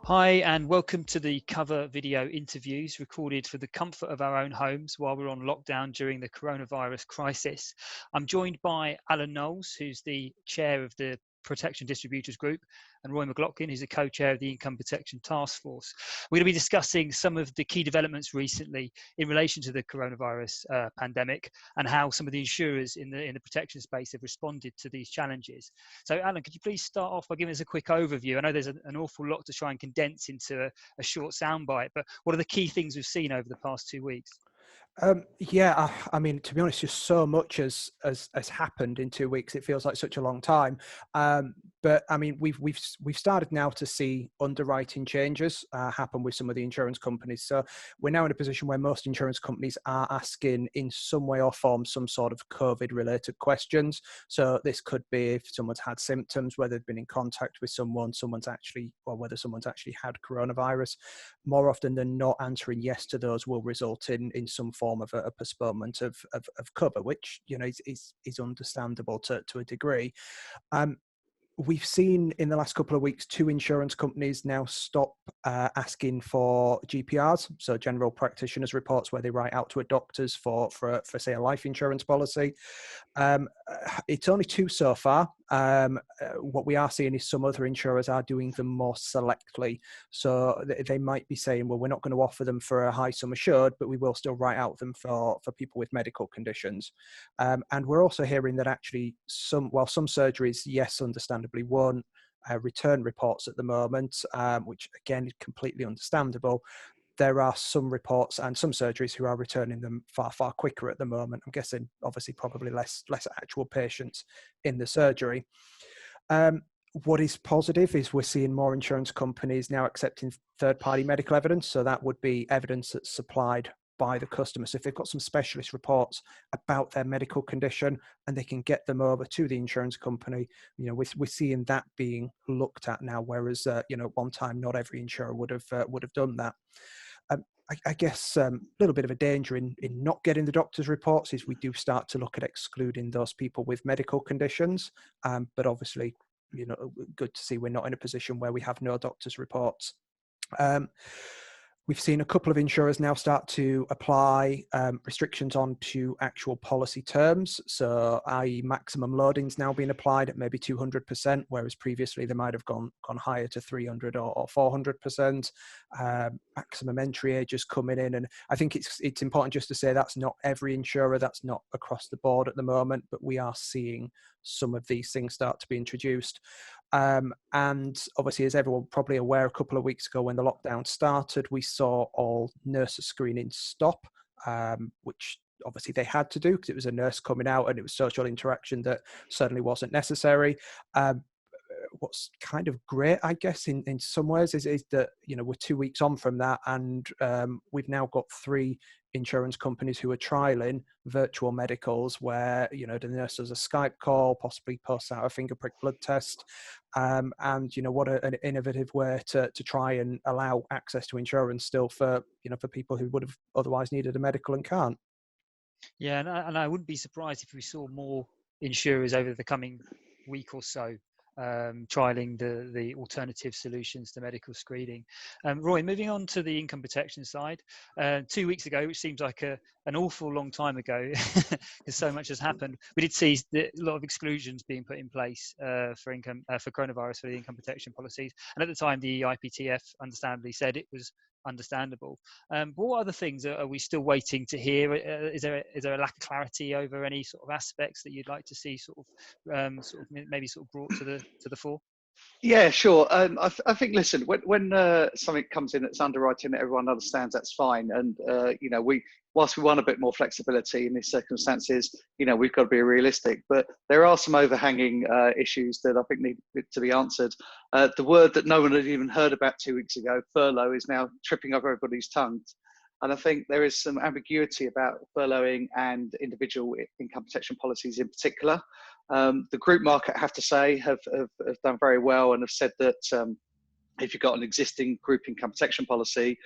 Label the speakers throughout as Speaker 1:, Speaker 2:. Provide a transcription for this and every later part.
Speaker 1: Hi, and welcome to the cover video interviews recorded for the comfort of our own homes while we're on lockdown during the coronavirus crisis. I'm joined by Alan Knowles, who's the chair of the Protection Distributors Group, and Roy Mcloughlin, who's the co-chair of the Income Protection Task Force. We're going to be discussing some of the key developments recently in relation to the coronavirus pandemic and how some of the insurers in the protection space have responded to these challenges. So, Alan, could you please start off by giving us a quick overview? I know there's an awful lot to try and condense into a short soundbite, but what are the key things we've seen over the past 2 weeks?
Speaker 2: I mean, to be honest, just so much has happened in 2 weeks. It feels like such a long time. But I mean, we've started now to see underwriting changes happen with some of the insurance companies. So we're now in a position where most insurance companies are asking, in some way or form, some sort of COVID-related questions. So this could be if someone's had symptoms, whether they've been in contact with someone, whether someone's actually had coronavirus. More often than not, answering yes to those will result in some form of a postponement of cover, which is understandable to a degree. We've seen in the last couple of weeks 2 insurance companies now stop asking for GPRs, so general practitioners reports, where they write out to a doctors for say a life insurance policy. It's only 2 so far. What we are seeing is some other insurers are doing them more selectly. So they might be saying, well, we're not going to offer them for a high sum assured, but we will still write out them for people with medical conditions. And we're also hearing that actually some surgeries, yes, understandably won't return reports at the moment, which again is completely understandable. There are some reports and some surgeries who are returning them far, far quicker at the moment. I'm guessing, obviously, probably less actual patients in the surgery. What is positive is we're seeing more insurance companies now accepting third-party medical evidence. So that would be evidence that's supplied by the customer. So if they've got some specialist reports about their medical condition and they can get them over to the insurance company, we're seeing that being looked at now. Whereas at one time, not every insurer would have done that. I guess a little bit of a danger in not getting the doctor's reports is we do start to look at excluding those people with medical conditions. But obviously, good to see we're not in a position where we have no doctor's reports. We've seen a couple of insurers now start to apply restrictions onto actual policy terms. So, i.e. maximum loadings now being applied at maybe 200%, whereas previously they might have gone higher to 300 or 400%. Maximum entry ages coming in. And I think it's important just to say that's not every insurer, that's not across the board at the moment, but we are seeing some of these things start to be introduced. And obviously, as everyone probably aware, a couple of weeks ago when the lockdown started, we saw all nurses screenings stop, which obviously they had to do because it was a nurse coming out and it was social interaction that certainly wasn't necessary. What's kind of great, I guess, in some ways is that, we're 2 weeks on from that, and we've now got 3 insurance companies who are trialing virtual medicals where, the nurse does a Skype call, possibly posts out a finger prick blood test. And, what an innovative way to try and allow access to insurance still for people who would have otherwise needed a medical and can't.
Speaker 1: Yeah, and I wouldn't be surprised if we saw more insurers over the coming week or so trialing the alternative solutions to medical screening. Roy, moving on to the income protection side, 2 weeks ago, which seems like an awful long time ago, because so much has happened. We did see a lot of exclusions being put in place for coronavirus for the income protection policies, and at the time, the IPTF understandably said it was understandable. But what other things are we still waiting to hear? Is there a lack of clarity over any sort of aspects that you'd like to see maybe brought to the fore?
Speaker 3: Yeah, sure. I think, listen, when something comes in that's underwriting that everyone understands, that's fine. And, whilst we want a bit more flexibility in these circumstances, we've got to be realistic. But there are some overhanging issues that I think need to be answered. The word that no one had even heard about 2 weeks ago, furlough, is now tripping over everybody's tongues. And I think there is some ambiguity about furloughing and individual income protection policies in particular. The group market, I have to say, have done very well and have said that if you've got an existing group income protection policy,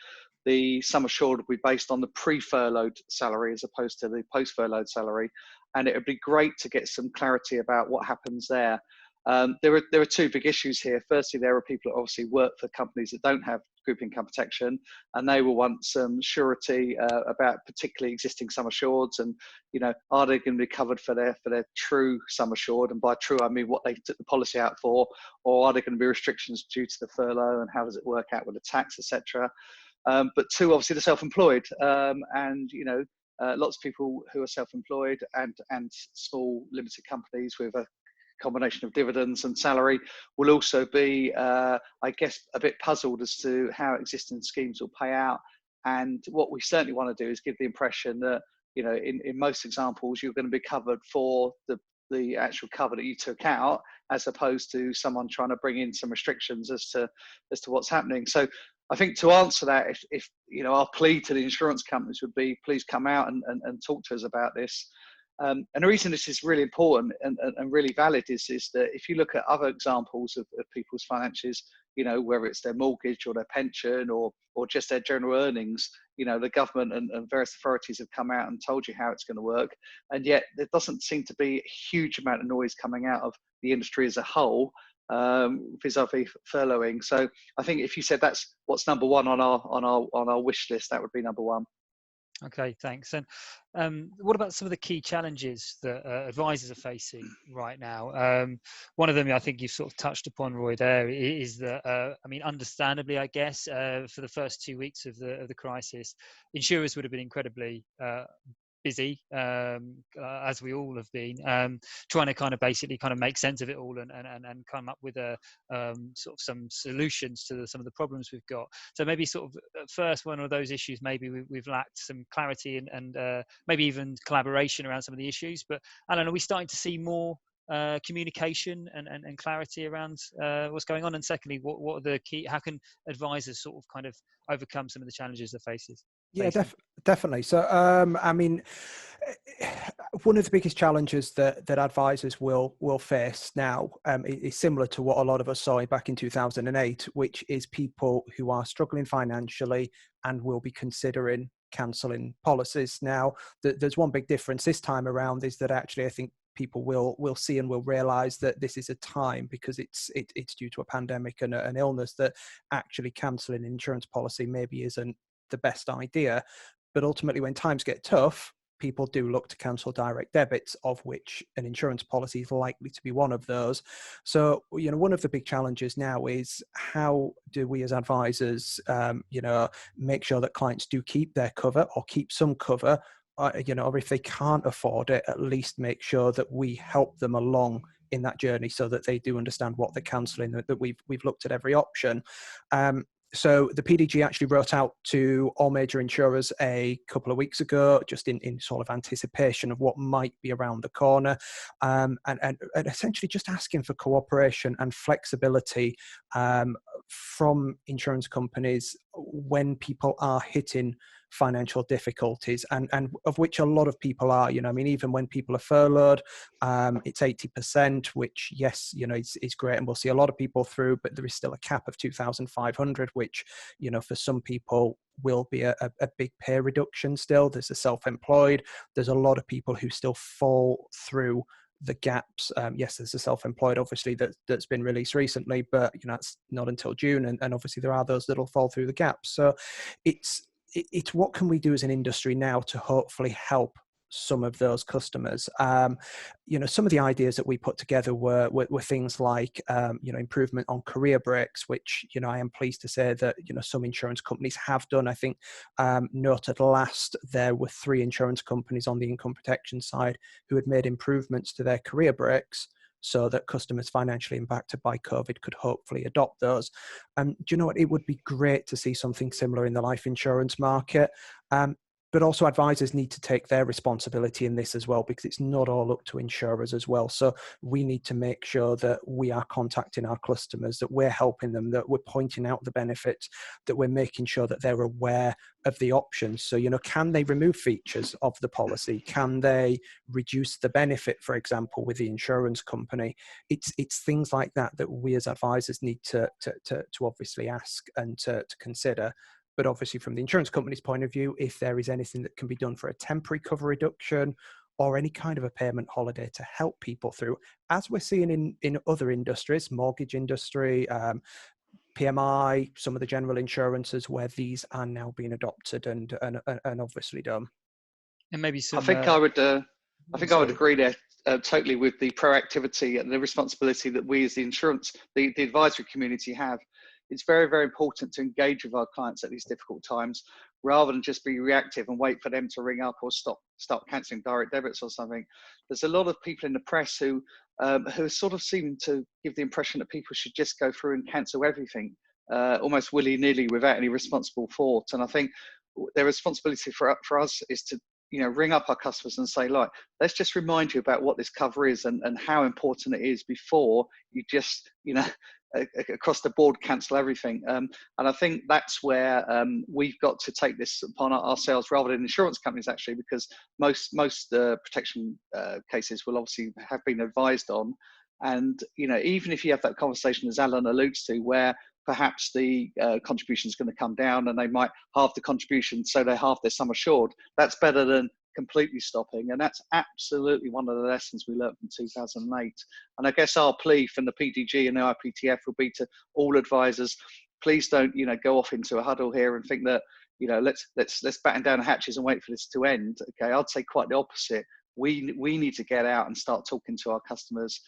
Speaker 3: the sum assured will be based on the pre-furloughed salary as opposed to the post-furloughed salary. And it would be great to get some clarity about what happens there. There are two big issues here. Firstly, there are people that obviously work for companies that don't have group income protection, and they will want some surety about particularly existing sum assureds, and are they going to be covered for their true sum assured? And by true, I mean what they took the policy out for, or are there going to be restrictions due to the furlough, and how does it work out with the tax, etc. But two, obviously the self-employed, and lots of people who are self-employed and small limited companies with a combination of dividends and salary will also be, I guess, a bit puzzled as to how existing schemes will pay out. And what we certainly want to do is give the impression that, in most examples, you're going to be covered for the actual cover that you took out, as opposed to someone trying to bring in some restrictions as to what's happening. So I think to answer that, if our plea to the insurance companies would be, please come out and talk to us about this. And the reason this is really important and really valid is that if you look at other examples of people's finances, whether it's their mortgage or their pension or just their general earnings, the government and various authorities have come out and told you how it's going to work. And yet there doesn't seem to be a huge amount of noise coming out of the industry as a whole, vis-a-vis furloughing. So I think if you said that's what's number one on our wish list, that would be number one.
Speaker 1: Okay, thanks. And what about some of the key challenges that advisors are facing right now? One of them, I think you've sort of touched upon, Roy, there is that, understandably, I guess, for the first 2 weeks of the crisis, insurers would have been incredibly busy, as we all have been, trying to basically make sense of it all and come up with a sort of some solutions to some of the problems we've got. So maybe sort of at first, one of those issues, maybe we've lacked some clarity and maybe even collaboration around some of the issues. But Alan, are we starting to see more communication and clarity around what's going on? And secondly, what are the key, how can advisors sort of overcome some of the challenges they're facing?
Speaker 2: Yeah, definitely. So, one of the biggest challenges that advisors will face now is similar to what a lot of us saw back in 2008, which is people who are struggling financially and will be considering cancelling policies. Now, there's one big difference this time around, is that actually I think people will see and will realise that this is a time, because it's due to a pandemic and an illness, that actually cancelling an insurance policy maybe isn't the best idea. But ultimately, when times get tough, people do look to cancel direct debits, of which an insurance policy is likely to be one of those. So, one of the big challenges now is, how do we as advisors, make sure that clients do keep their cover or keep some cover, or if they can't afford it, at least make sure that we help them along in that journey so that they do understand what they're cancelling, that we've looked at every option. So the PDG actually wrote out to all major insurers a couple of weeks ago, just in sort of anticipation of what might be around the corner, and essentially just asking for cooperation and flexibility from insurance companies when people are hitting financial difficulties, and of which a lot of people are. Even when people are furloughed, it's 80%, which, yes, is great, and we'll see a lot of people through, but there is still a cap of 2,500, which, for some people will be a big pay reduction still. There's the self-employed, there's a lot of people who still fall through the gaps. Yes, there's a self-employed, obviously, that's been released recently, but that's not until June, and obviously there are those that'll fall through the gaps. So it's what can we do as an industry now to hopefully help some of those customers. Some of the ideas that we put together were things like improvement on career breaks, which I am pleased to say that some insurance companies have done. I think noted last, there were 3 insurance companies on the income protection side who had made improvements to their career breaks, so that customers financially impacted by COVID could hopefully adopt those. Do you know what? It would be great to see something similar in the life insurance market. But also advisors need to take their responsibility in this as well, because it's not all up to insurers as well. So we need to make sure that we are contacting our customers, that we're helping them, that we're pointing out the benefits, that we're making sure that they're aware of the options. So, can they remove features of the policy? Can they reduce the benefit, for example, with the insurance company? It's things like that we as advisors need to obviously ask and to consider. But obviously, from the insurance company's point of view, if there is anything that can be done for a temporary cover reduction, or any kind of a payment holiday to help people through, as we're seeing in other industries, mortgage industry, PMI, some of the general insurances, where these are now being adopted and obviously done.
Speaker 1: And maybe some.
Speaker 3: I think I would agree there totally with the proactivity and the responsibility that we as the the advisory community have. It's very, very important to engage with our clients at these difficult times, rather than just be reactive and wait for them to ring up or start cancelling direct debits or something. There's a lot of people in the press who sort of seem to give the impression that people should just go through and cancel everything almost willy-nilly without any responsible thought. And I think their responsibility for us is to ring up our customers and say, look, let's just remind you about what this cover is and how important it is before you just across the board cancel everything. And I think that's where we've got to take this upon ourselves rather than insurance companies, actually, because most protection cases will obviously have been advised on. And even if you have that conversation, as Alan alludes to, where perhaps the contribution is going to come down and they might halve the contribution, so they halve their sum assured, that's better than completely stopping. And that's absolutely one of the lessons we learned from 2008. And I guess our plea from the PDG and the IPTF would be to all advisors, please don't go off into a huddle here and think that let's batten down the hatches and wait for this to end. Okay, I'd say quite the opposite. We need to get out and start talking to our customers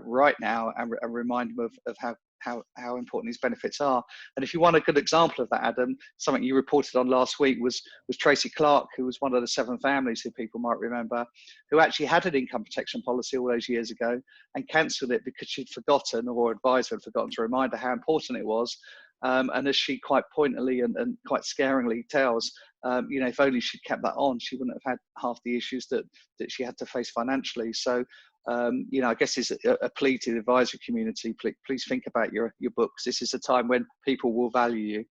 Speaker 3: right now and remind them of how important these benefits are. And if you want a good example of that, Adam, something you reported on last week was Tracy Clark, who was one of the 7 families who people might remember, who actually had an income protection policy all those years ago and cancelled it because she'd forgotten, or advisor had forgotten to remind her how important it was. And as she quite pointedly and quite scaringly tells, if only she'd kept that on, she wouldn't have had half the issues that she had to face financially. So, I guess it's a plea to the advisory community. Please think about your books. This is a time when people will value you.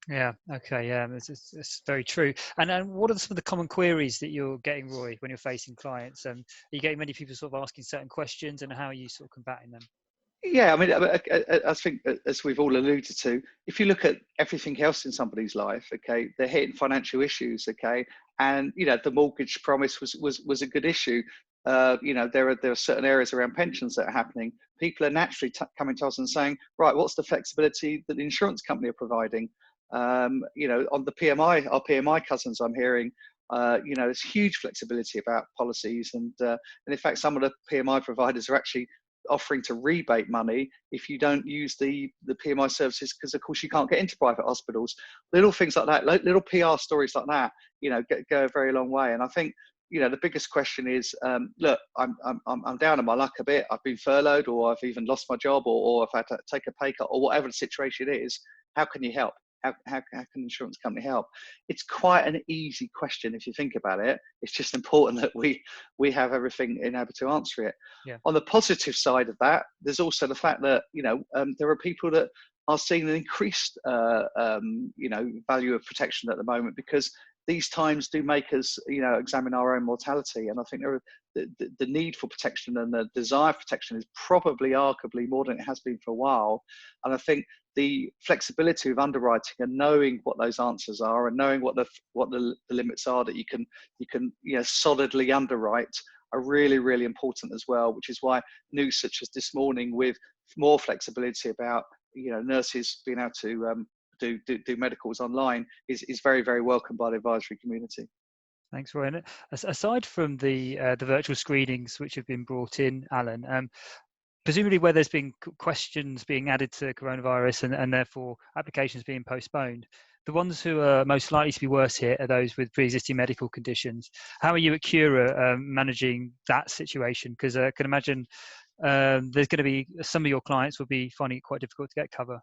Speaker 1: Yeah. Okay. Yeah, it's very true. And what are some of the common queries that you're getting, Roy, when you're facing clients? Are you getting many people sort of asking certain questions, and how are you sort of combating them?
Speaker 3: Yeah, I mean, I think, as we've all alluded to, if you look at everything else in somebody's life, okay, they're hitting financial issues, okay, and the mortgage promise was a good issue. There are certain areas around pensions that are happening. People are naturally coming to us and saying, right, what's the flexibility that the insurance company are providing? On the PMI, our PMI cousins, I'm hearing, there's huge flexibility about policies, and in fact, some of the PMI providers are actually offering to rebate money if you don't use the PMI services, because of course you can't get into private hospitals. Little things like that, little PR stories like that, go a very long way. And I think the biggest question is, look, I'm down on my luck a bit. I've been furloughed, or I've even lost my job, or I've had to take a pay cut, or whatever the situation is. How can you help? How can an insurance company help? It's quite an easy question if you think about it. It's just important that we have everything in able to answer it.
Speaker 1: Yeah.
Speaker 3: On the positive side of that, there's also the fact that there are people that are seeing an increased value of protection at the moment, because these times do make us examine our own mortality. And I think the need for protection and the desire for protection is probably arguably more than it has been for a while. And I think the flexibility of underwriting and knowing what those answers are and knowing what the limits are that you can solidly underwrite are really, really important as well, which is why news such as this morning with more flexibility about nurses being able to do medicals online is very, very welcome by the advisory community.
Speaker 1: Thanks, Roy. And aside from the virtual screenings which have been brought in, Alan, presumably where there's been questions being added to coronavirus and therefore applications being postponed, the ones who are most likely to be worse hit are those with pre-existing medical conditions. How are you at Cura managing that situation? Because I can imagine there's going to be some of your clients will be finding it quite difficult to get cover.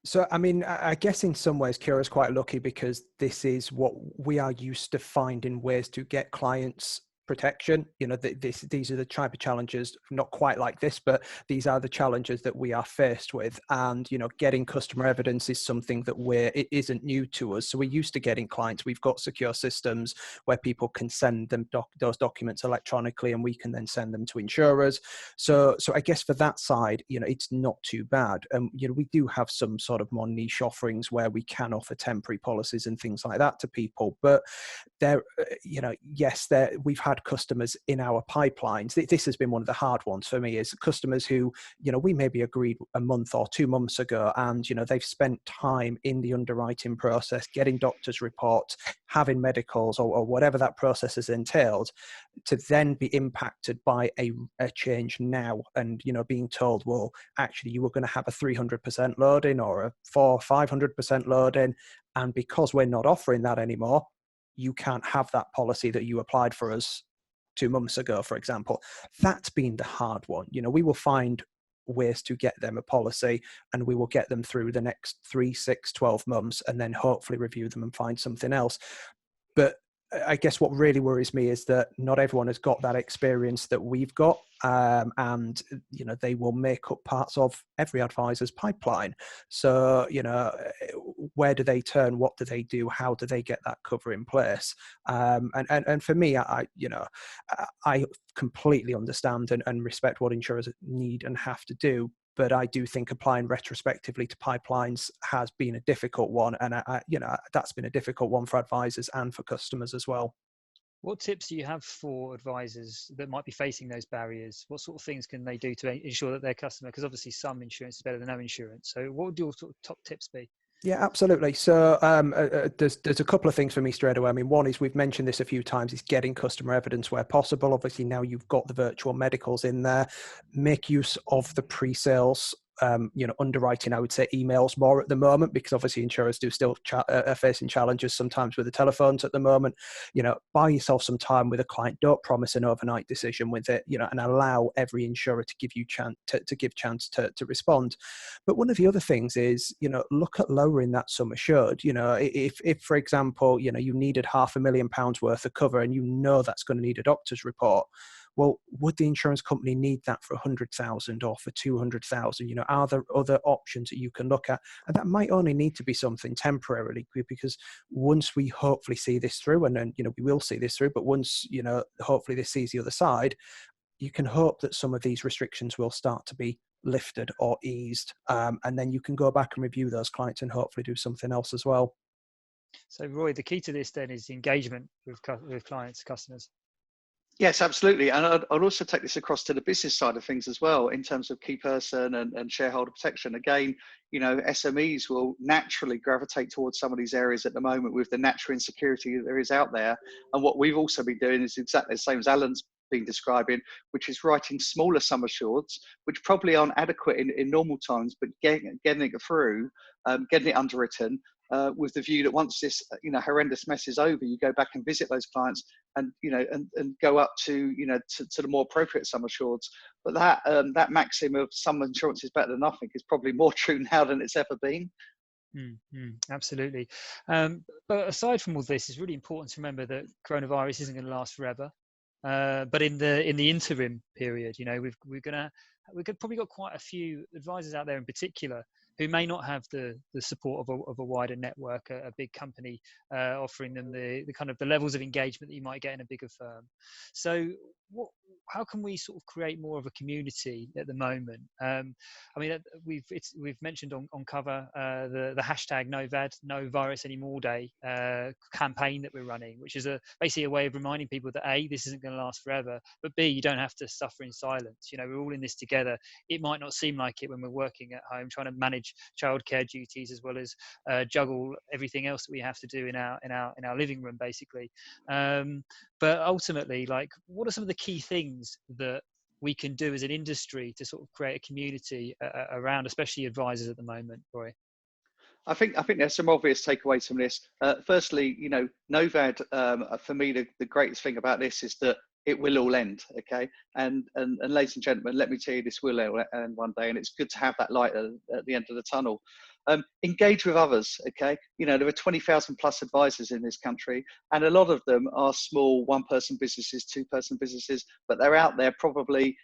Speaker 2: So, I mean, I guess in some ways, Cura is quite lucky, because this is what we are used to finding ways to get clients protection. These are the type of challenges, not quite like this, but these are the challenges that we are faced with. And getting customer evidence is something that it isn't new to us. So we're used to getting clients. We've got secure systems where people can send them those documents electronically, and we can then send them to insurers. So I guess for that side, it's not too bad. We do have some sort of more niche offerings where we can offer temporary policies and things like that to people. But we've had had customers in our pipelines. This has been one of the hard ones for me, is customers who, we maybe agreed a month or 2 months ago, and, they've spent time in the underwriting process, getting doctors' reports, having medicals, or whatever that process has entailed, to then be impacted by a change now, and, being told, well, actually, you were going to have a 300% loading or a 500% loading, and because we're not offering that anymore, you can't have that policy that you applied for us 2 months ago, for example. That's been the hard one. We will find ways to get them a policy, and we will get them through the next 3, 6, 12 months, and then hopefully review them and find something else. But I guess what really worries me is that not everyone has got that experience that we've got, and they will make up parts of every advisor's pipeline. So where do they turn? What do they do? How do they get that cover in place? And for me, I completely understand and respect what insurers need and have to do. But I do think applying retrospectively to pipelines has been a difficult one, and that's been a difficult one for advisors and for customers as well.
Speaker 1: What tips do you have for advisors that might be facing those barriers? What sort of things can they do to ensure that their customer, because obviously some insurance is better than no insurance. So what would your sort of top tips be?
Speaker 2: Yeah, absolutely. So there's a couple of things for me straight away. I mean, one is, we've mentioned this a few times, is getting customer evidence where possible. Obviously, now you've got the virtual medicals in there. Make use of the pre-sales underwriting, I would say, emails more at the moment, because obviously insurers do still are facing challenges sometimes with the telephones at the moment. Buy yourself some time with a client. Don't promise an overnight decision with it, and allow every insurer to give you chance to respond. But one of the other things is, look at lowering that sum assured. If for example, you needed £500,000 worth of cover, and that's going to need a doctor's report. Well, would the insurance company need that for 100,000 or for 200,000? Are there other options that you can look at? And that might only need to be something temporarily, because once we hopefully see this through, and then, we will see this through, but once, hopefully this sees the other side, you can hope that some of these restrictions will start to be lifted or eased. And then you can go back and review those clients and hopefully do something else as well.
Speaker 1: So Roy, the key to this then is engagement with clients, customers.
Speaker 3: Yes, absolutely. And I'd also take this across to the business side of things as well, in terms of key person and shareholder protection. Again, SMEs will naturally gravitate towards some of these areas at the moment, with the natural insecurity that there is out there. And what we've also been doing is exactly the same as Alan's been describing, which is writing smaller sum assureds, which probably aren't adequate in normal times, but getting it through, getting it underwritten, with the view that once this horrendous mess is over, you go back and visit those clients, and and go up to to the more appropriate sum assureds. But that maxim of some insurance is better than nothing is probably more true now than it's ever been.
Speaker 1: Absolutely. But aside from all this, it's really important to remember that coronavirus isn't going to last forever. But in the interim period, we've probably got quite a few advisors out there in particular who may not have the support of a wider network, a big company offering them the kind of the levels of engagement that you might get in a bigger firm. So how can we sort of create more of a community at the moment? I mean, we've mentioned on cover the hashtag no virus anymore day campaign that we're running, which is basically a way of reminding people that A, this isn't going to last forever, but B, you don't have to suffer in silence. We're all in this together. It might not seem like it when we're working at home, trying to manage childcare duties as well as juggle everything else that we have to do in our living room, basically. But ultimately, what are some of the key things that we can do as an industry to sort of create a community around, especially advisors at the moment, Roy?
Speaker 3: I think there's some obvious takeaways from this. Firstly, NOVAD, for me, the greatest thing about this is that it will all end, okay? And ladies and gentlemen, let me tell you, this will end one day, and it's good to have that light at the end of the tunnel. Engage with others, okay? There are 20,000 plus advisors in this country, and a lot of them are small one-person businesses, two-person businesses, but they're out there probably,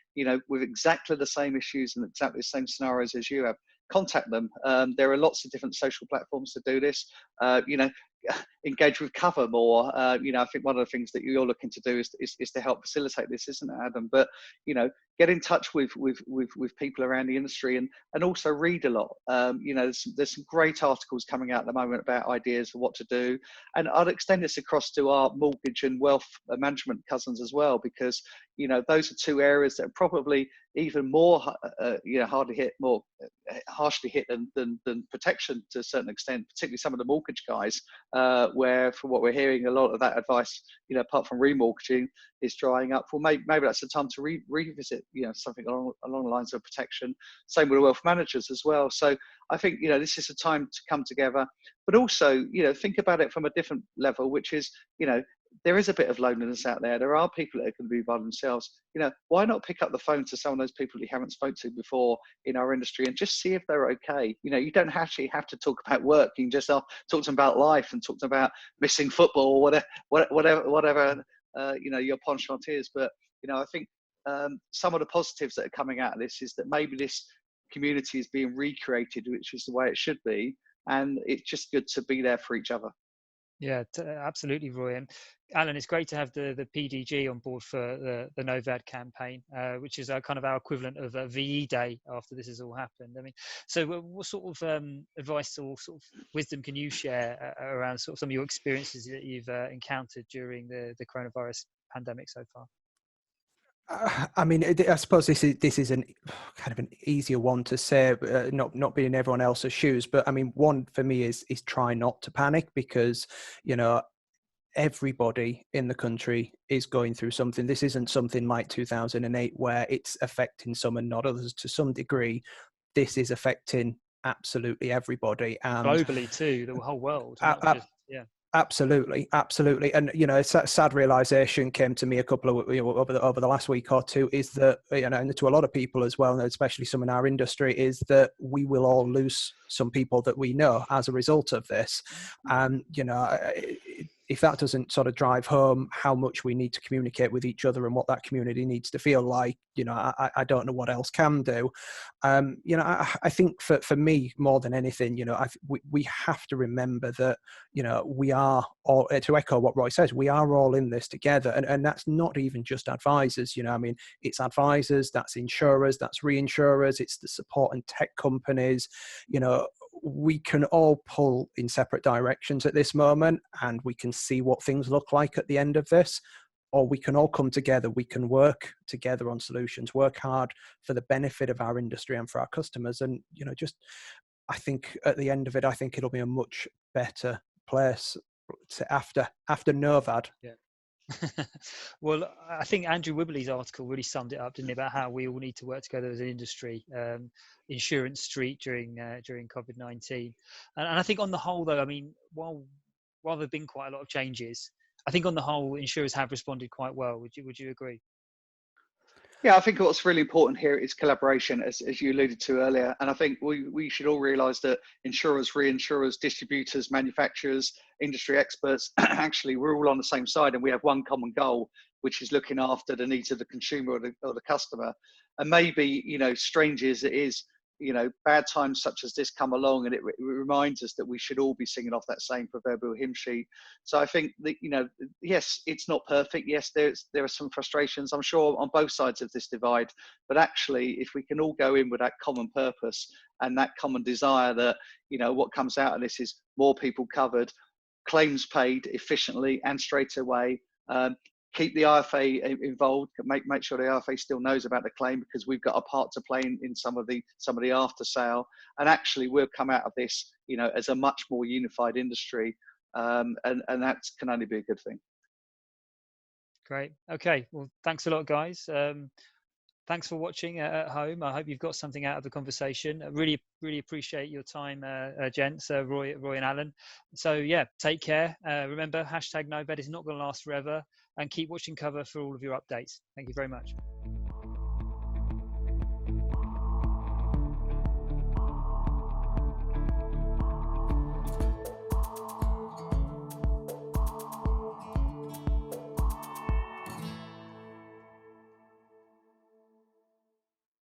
Speaker 3: with exactly the same issues and exactly the same scenarios as you have. Contact them. There are lots of different social platforms to do this. engage with cover more. I think one of the things that you're looking to do is to help facilitate this, isn't it, Adam? But get in touch with people around the industry, and also read a lot. There's some great articles coming out at the moment about ideas for what to do, and I'd extend this across to our mortgage and wealth management cousins as well, because those are two areas that are probably even more harshly hit than protection to a certain extent, particularly some of the mortgage guys, where from what we're hearing, a lot of that advice, apart from remortgaging, is drying up. Well, maybe that's the time to revisit something along the lines of protection. Same with the wealth managers as well. So I think this is a time to come together, but also think about it from a different level, which is there is a bit of loneliness out there. There are people that are going to be by themselves. Why not pick up the phone to some of those people you haven't spoke to before in our industry and just see if they're okay? You don't actually have to talk about work. You can just talk to them about life and talk to them about missing football or whatever your penchant is. But I think some of the positives that are coming out of this is that maybe this community is being recreated, which is the way it should be, and it's just good to be there for each other.
Speaker 1: Yeah, absolutely, Roy. And Alan, it's great to have the PDG on board for the NOVAD campaign, which is kind of our equivalent of a VE day after this has all happened. I mean, so what sort of advice or sort of wisdom can you share around sort of some of your experiences that you've encountered during the coronavirus pandemic so far?
Speaker 2: I mean, I suppose this is an kind of an easier one to say, not being in everyone else's shoes. But I mean, one for me is try not to panic, because everybody in the country is going through something. This isn't something like 2008 where it's affecting some and not others. To some degree, this is affecting absolutely everybody, and
Speaker 1: globally too, the whole world. Yeah.
Speaker 2: Absolutely. And a sad realization came to me a couple of over the last week or two, is that and to a lot of people as well, and especially some in our industry, is that we will all lose some people that we know as a result of this. And if that doesn't sort of drive home how much we need to communicate with each other and what that community needs to feel like, I don't know what else can do. I think for me, more than anything, we have to remember that, we are all, to echo what Roy says, we are all in this together. And that's not even just advisors, it's advisors, that's insurers, that's reinsurers, it's the support and tech companies. We can all pull in separate directions at this moment, and we can see what things look like at the end of this, or we can all come together. We can work together on solutions, work hard for the benefit of our industry and for our customers. And, I think at the end of it, I think it'll be a much better place after NOVAD.
Speaker 1: Yeah. Well, I think Andrew Wibbly's article really summed it up, didn't it, about how we all need to work together as an industry, Insurance Street during COVID-19. And I think on the whole, though, I mean, while there have been quite a lot of changes, I think on the whole, insurers have responded quite well. Would you agree?
Speaker 3: Yeah, I think what's really important here is collaboration, as you alluded to earlier. And I think we should all realise that insurers, reinsurers, distributors, manufacturers, industry experts, actually, we're all on the same side, and we have one common goal, which is looking after the needs of the consumer or the customer. And maybe, strange as it is, bad times such as this come along, and it reminds us that we should all be singing off that same proverbial hymn sheet. So I think that, yes, it's not perfect. Yes, there are some frustrations, I'm sure, on both sides of this divide. But actually, if we can all go in with that common purpose and that common desire that, what comes out of this is more people covered, claims paid efficiently and straight away, keep the IFA involved, make sure the IFA still knows about the claim, because we've got a part to play in some of the after sale, and actually we'll come out of this, as a much more unified industry, and that can only be a good thing.
Speaker 1: Great. Okay. Well, thanks a lot, guys. Thanks for watching at home. I hope you've got something out of the conversation. I really appreciate your time, gents, Roy and Alan. So yeah, take care. Remember, #NoVAD is not going to last forever, and keep watching Cover for all of your updates. Thank you very much.